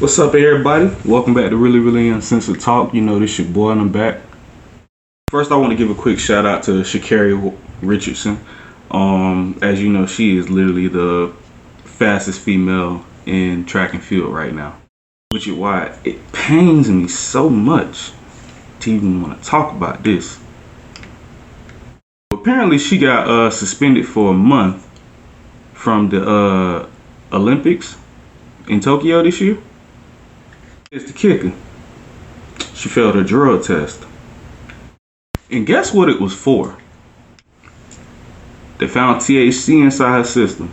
What's up, everybody? Welcome back to Really Uncensored Talk. You know, this your boy, and I'm back. First, I want to give a quick shout out to Sha'Carri Richardson. As you know, she is literally the fastest female in track and field right now. Which is why it pains me so much to even want to talk about this. Apparently, she got suspended for a month from the Olympics in Tokyo this year. It's the kicker. She failed her drug test. And guess what it was for? They found THC inside her system.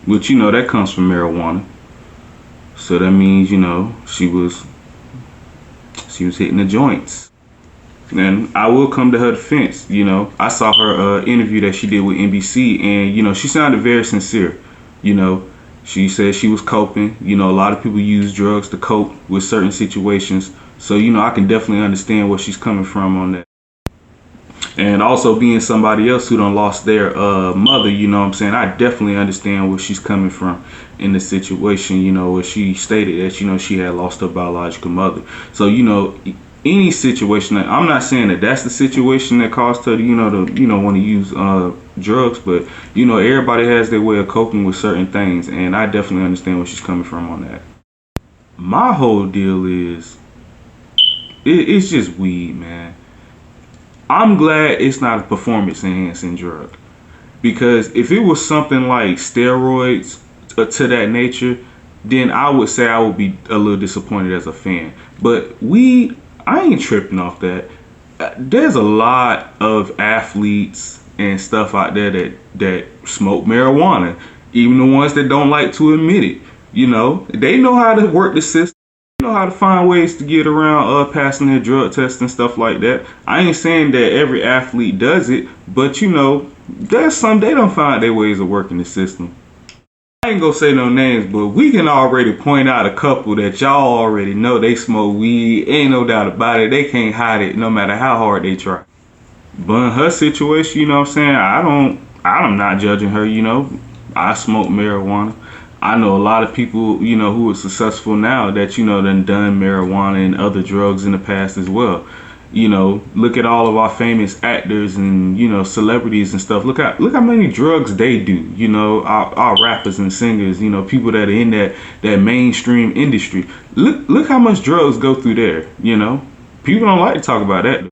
Which, you know, that comes from marijuana. So that means, you know, she was hitting the joints. And I will come to her defense. You know, I saw her interview that she did with NBC, and, you know, she sounded very sincere. You know, she said she was coping. You know, a lot of people use drugs to cope with certain situations. So, you know, I can definitely understand where she's coming from on that. And also being somebody else who done lost their mother, you know what I'm saying, I definitely understand where she's coming from in the situation, you know, where she stated that, you know, she had lost her biological mother. So, you know, any situation that, I'm not saying that that's the situation that caused her to, you know, want to use drugs, but, you know, everybody has their way of coping with certain things, and I definitely understand where she's coming from on that. My whole deal is, it's just weed, man. I'm glad it's not a performance enhancing drug, because if it was something like steroids to that nature, then I would say I would be a little disappointed as a fan. But weed, I ain't tripping off that. There's a lot of athletes and stuff out there that smoke marijuana, even the ones that don't like to admit it. You know, they know how to work the system. Know how to find ways to get around passing their drug tests and stuff like that. I ain't saying that every athlete does it, but you know, there's some, they don't find their ways of working the system. I ain't gonna say no names, but we can already point out a couple that y'all already know they smoke weed. Ain't no doubt about it. They can't hide it no matter how hard they try. But in her situation, you know what I'm saying, I'm not judging her, you know. I smoke marijuana. I know a lot of people, you know, who are successful now that, you know, done marijuana and other drugs in the past as well. You know, look at all of our famous actors and, you know, celebrities and stuff. Look how many drugs they do. You know, our rappers and singers, you know, people that are in that mainstream industry. Look how much drugs go through there. You know, people don't like to talk about that.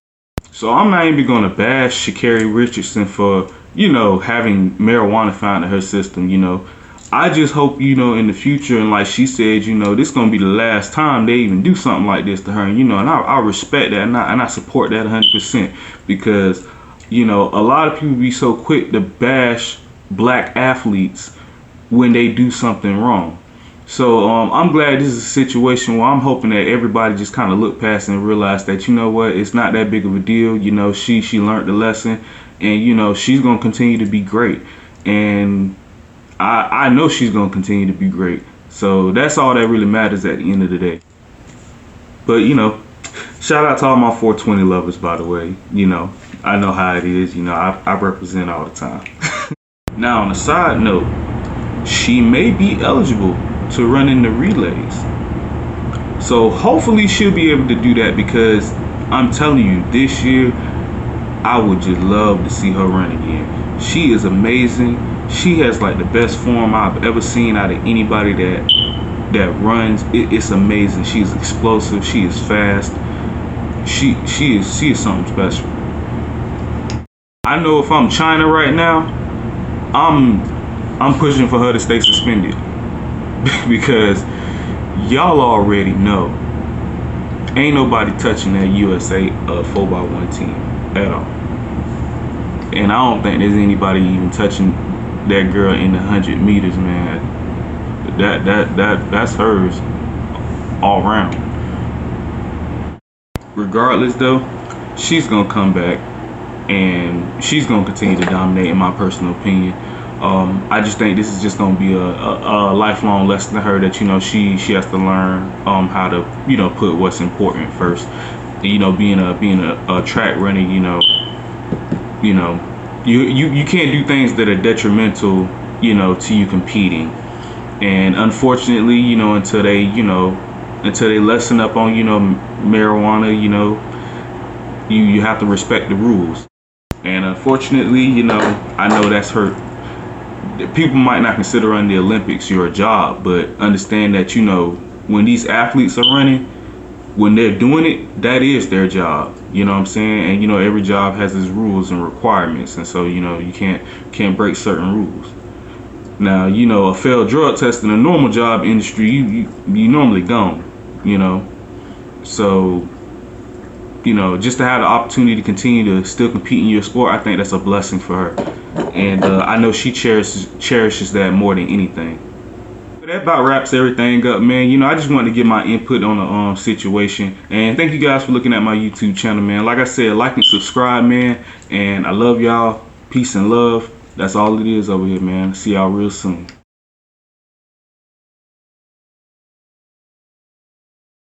So I'm not even going to bash Sha'Carri Richardson for, you know, having marijuana found in her system. You know, I just hope, you know, in the future, and like she said, you know, this gonna be the last time they even do something like this to her. And, you know, and I respect that, and I support that 100%, because, you know, a lot of people be so quick to bash black athletes when they do something wrong. So I'm glad this is a situation where I'm hoping that everybody just kind of look past and realize that, you know what, it's not that big of a deal. You know, she learned the lesson, and, you know, she's gonna continue to be great. And I know she's going to continue to be great. So that's all that really matters at the end of the day. But, you know, shout out to all my 420 lovers, by the way. You know, I know how it is. You know, I represent all the time. Now, on a side note, she may be eligible to run in the relays. So hopefully she'll be able to do that, because I'm telling you, this year, I would just love to see her run again. She is amazing. She has like the best form I've ever seen out of anybody that runs. It's amazing. She's explosive. She is fast. She is something special. I know if I'm China right now, I'm pushing for her to stay suspended, because y'all already know ain't nobody touching that USA 4x1 team at all. And I don't think there's anybody even touching that girl in the 100 meters, man. That's hers all around. Regardless though, she's gonna come back and she's gonna continue to dominate, in my personal opinion. I just think this is just gonna be a lifelong lesson to her, that, you know, she has to learn how to, you know, put what's important first. You know, being a track runner, you know, you can't do things that are detrimental, you know, to you competing. And unfortunately, until they lessen up on, marijuana, you have to respect the rules. And unfortunately, I know that's hurt. People might not consider running the Olympics your job, but understand that, when these athletes are running, when they're doing it, that is their job. You know what I'm saying? And every job has its rules and requirements, and so you can't break certain rules. Now, a failed drug test in a normal job industry, you normally gone. You know, so just to have the opportunity to continue to still compete in your sport, I think that's a blessing for her, and I know she cherishes that more than anything. But that about wraps everything up, man. I just wanted to get my input on the situation, and thank you guys for looking at my YouTube channel, man. Like I said, like and subscribe, man, and I love y'all. Peace and love. That's all it is over here, man. See y'all real soon.